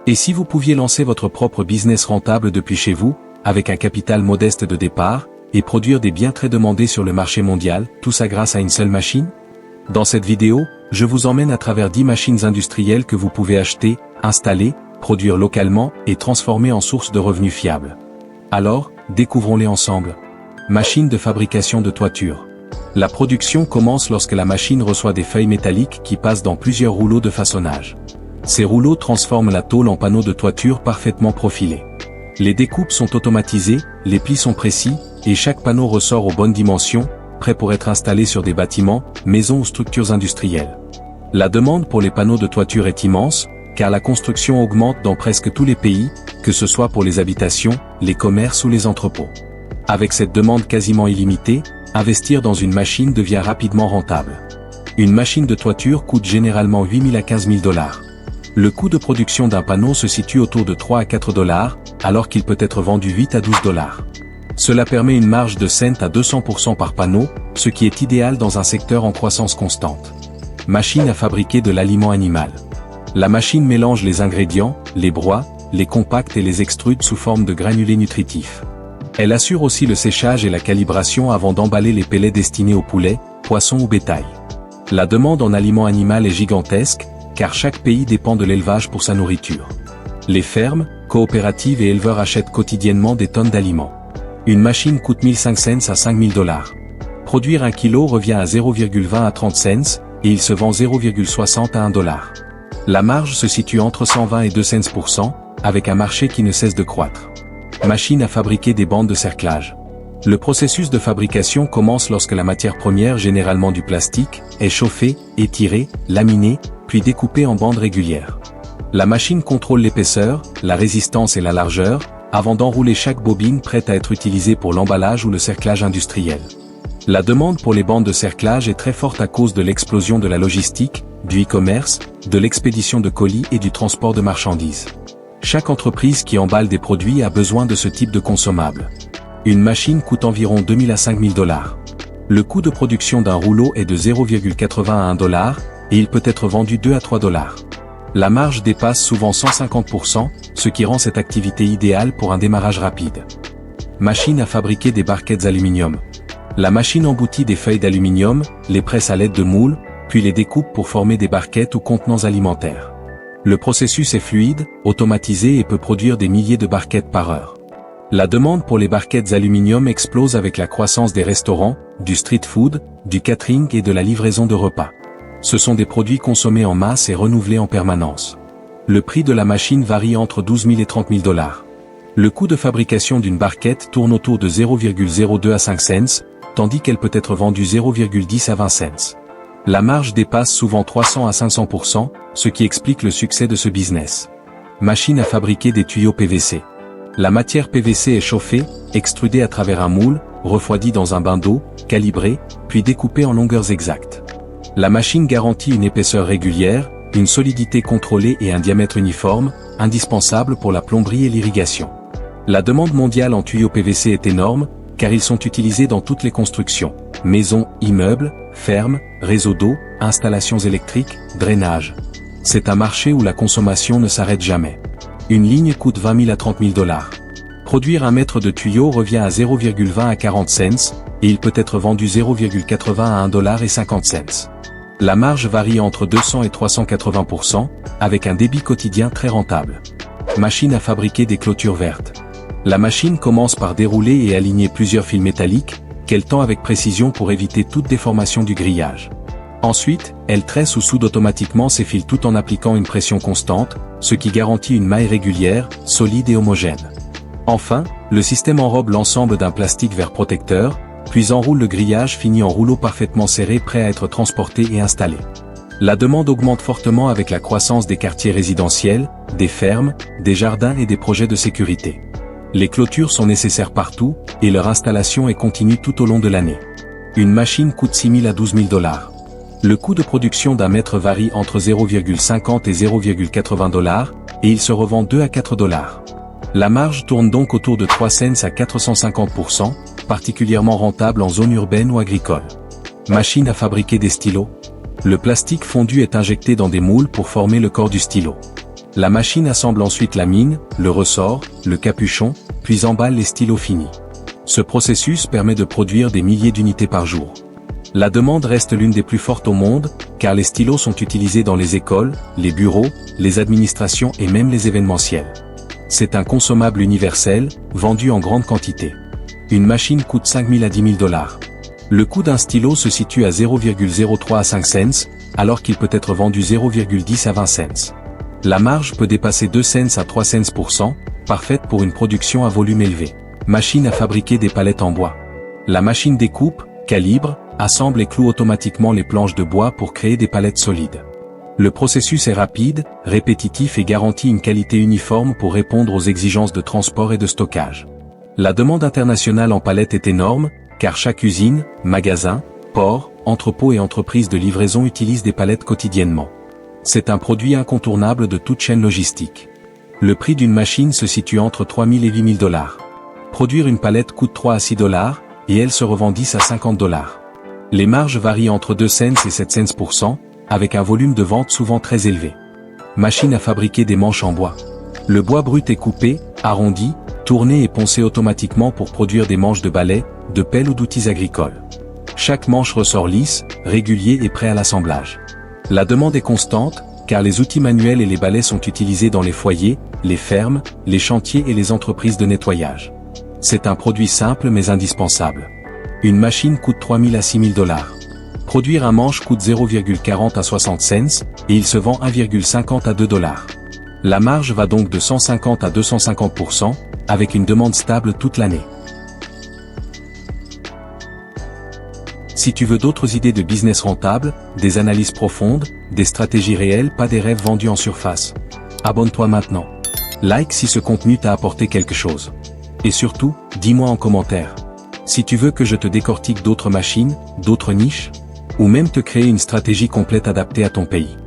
Et si vous pouviez lancer votre propre business rentable depuis chez vous, avec un capital modeste de départ, et produire des biens très demandés sur le marché mondial, tout ça grâce à une seule machine? Dans cette vidéo, je vous emmène à travers 10 machines industrielles que vous pouvez acheter, installer, produire localement et transformer en source de revenus fiables. Alors, découvrons-les ensemble. Machine de fabrication de toiture. La production commence lorsque la machine reçoit des feuilles métalliques qui passent dans plusieurs rouleaux de façonnage. Ces rouleaux transforment la tôle en panneaux de toiture parfaitement profilés. Les découpes sont automatisées, les plis sont précis, et chaque panneau ressort aux bonnes dimensions, prêt pour être installé sur des bâtiments, maisons ou structures industrielles. La demande pour les panneaux de toiture est immense, car la construction augmente dans presque tous les pays, que ce soit pour les habitations, les commerces ou les entrepôts. Avec cette demande quasiment illimitée, investir dans une machine devient rapidement rentable. Une machine de toiture coûte généralement 8 000 à 15 000 $. Le coût de production d'un panneau se situe autour de 3 à 4 $, alors qu'il peut être vendu 8 à 12 $. Cela permet une marge de cent à 200% par panneau, ce qui est idéal dans un secteur en croissance constante. Machine à fabriquer de l'aliment animal. La machine mélange les ingrédients, les broie, les compacte et les extrude sous forme de granulés nutritifs. Elle assure aussi le séchage et la calibration avant d'emballer les pellets destinés aux poulets, poissons ou bétail. La demande en aliments animal est gigantesque, car chaque pays dépend de l'élevage pour sa nourriture. Les fermes, coopératives et éleveurs achètent quotidiennement des tonnes d'aliments. Une machine coûte 1500 cents à 5000 $. Produire 1 kilo revient à 0,20 à 30 cents, et il se vend 0,60 à 1 $. La marge se situe entre 120 et 200 %, avec un marché qui ne cesse de croître. Machine à fabriquer des bandes de cerclage. Le processus de fabrication commence lorsque la matière première, généralement du plastique, est chauffée, étirée, laminée, puis découpée en bandes régulières. La machine contrôle l'épaisseur, la résistance et la largeur, avant d'enrouler chaque bobine prête à être utilisée pour l'emballage ou le cerclage industriel. La demande pour les bandes de cerclage est très forte à cause de l'explosion de la logistique, du e-commerce, de l'expédition de colis et du transport de marchandises. Chaque entreprise qui emballe des produits a besoin de ce type de consommables. Une machine coûte environ 2000 à 5000 $. Le coût de production d'un rouleau est de 0,80 à 1 $, et il peut être vendu 2 à 3 $. La marge dépasse souvent 150%, ce qui rend cette activité idéale pour un démarrage rapide. Machine à fabriquer des barquettes aluminium. La machine emboutit des feuilles d'aluminium, les presse à l'aide de moules, puis les découpe pour former des barquettes ou contenants alimentaires. Le processus est fluide, automatisé et peut produire des milliers de barquettes par heure. La demande pour les barquettes aluminium explose avec la croissance des restaurants, du street food, du catering et de la livraison de repas. Ce sont des produits consommés en masse et renouvelés en permanence. Le prix de la machine varie entre 12 000 et 30 000 $. Le coût de fabrication d'une barquette tourne autour de 0,02 à 5 cents, tandis qu'elle peut être vendue 0,10 à 20 cents. La marge dépasse souvent 300 à 500%, ce qui explique le succès de ce business. Machine à fabriquer des tuyaux PVC. La matière PVC est chauffée, extrudée à travers un moule, refroidie dans un bain d'eau, calibrée, puis découpée en longueurs exactes. La machine garantit une épaisseur régulière, une solidité contrôlée et un diamètre uniforme, indispensable pour la plomberie et l'irrigation. La demande mondiale en tuyaux PVC est énorme, car ils sont utilisés dans toutes les constructions, maisons, immeubles, fermes, réseaux d'eau, installations électriques, drainage. C'est un marché où la consommation ne s'arrête jamais. Une ligne coûte 20 000 à 30 000 $. Produire un mètre de tuyau revient à 0,20 à 40 cents, et il peut être vendu 0,80 à 1 $ et 50 cents. La marge varie entre 200 et 380%, avec un débit quotidien très rentable. Machine à fabriquer des clôtures vertes. La machine commence par dérouler et aligner plusieurs fils métalliques, qu'elle tend avec précision pour éviter toute déformation du grillage. Ensuite, elle tresse ou soude automatiquement ces fils tout en appliquant une pression constante, ce qui garantit une maille régulière, solide et homogène. Enfin, le système enrobe l'ensemble d'un plastique verre protecteur, puis enroule le grillage fini en rouleau parfaitement serré prêt à être transporté et installé. La demande augmente fortement avec la croissance des quartiers résidentiels, des fermes, des jardins et des projets de sécurité. Les clôtures sont nécessaires partout, et leur installation est continue tout au long de l'année. Une machine coûte 6 000 à 12 000 $. Le coût de production d'un mètre varie entre 0,50 et 0,80 $, et il se revend 2 à 4 $. La marge tourne donc autour de 300 à 450%, particulièrement rentable en zone urbaine ou agricole. Machine à fabriquer des stylos. Le plastique fondu est injecté dans des moules pour former le corps du stylo. La machine assemble ensuite la mine, le ressort, le capuchon, puis emballe les stylos finis. Ce processus permet de produire des milliers d'unités par jour. La demande reste l'une des plus fortes au monde, car les stylos sont utilisés dans les écoles, les bureaux, les administrations et même les événementiels. C'est un consommable universel, vendu en grande quantité. Une machine coûte 5 000 à 10 000 $. Le coût d'un stylo se situe à 0,03 à 5 cents, alors qu'il peut être vendu 0,10 à 20 cents. La marge peut dépasser 2 cents à 3 cents %, parfaite pour une production à volume élevé. Machine à fabriquer des palettes en bois. La machine découpe, calibre, assemble et cloue automatiquement les planches de bois pour créer des palettes solides. Le processus est rapide, répétitif et garantit une qualité uniforme pour répondre aux exigences de transport et de stockage. La demande internationale en palettes est énorme, car chaque usine, magasin, port, entrepôt et entreprise de livraison utilise des palettes quotidiennement. C'est un produit incontournable de toute chaîne logistique. Le prix d'une machine se situe entre 3 000 et 8 000 $. Produire une palette coûte 3 à 6 $, et elle se revend 10 à 50 $. Les marges varient entre 2 cents et 7 cents %, avec un volume de vente souvent très élevé. Machine à fabriquer des manches en bois. Le bois brut est coupé, arrondi, tourné et poncé automatiquement pour produire des manches de balais, de pelles ou d'outils agricoles. Chaque manche ressort lisse, régulier et prêt à l'assemblage. La demande est constante, car les outils manuels et les balais sont utilisés dans les foyers, les fermes, les chantiers et les entreprises de nettoyage. C'est un produit simple mais indispensable. Une machine coûte 3 000 à 6 000 $. Produire un manche coûte 0,40 à 60 cents, et il se vend 1,50 à 2 $. La marge va donc de 150 à 250 %, avec une demande stable toute l'année. Si tu veux d'autres idées de business rentable, des analyses profondes, des stratégies réelles, pas des rêves vendus en surface, abonne-toi maintenant. Like si ce contenu t'a apporté quelque chose. Et surtout, dis-moi en commentaire si tu veux que je te décortique d'autres machines, d'autres niches, ou même te créer une stratégie complète adaptée à ton pays.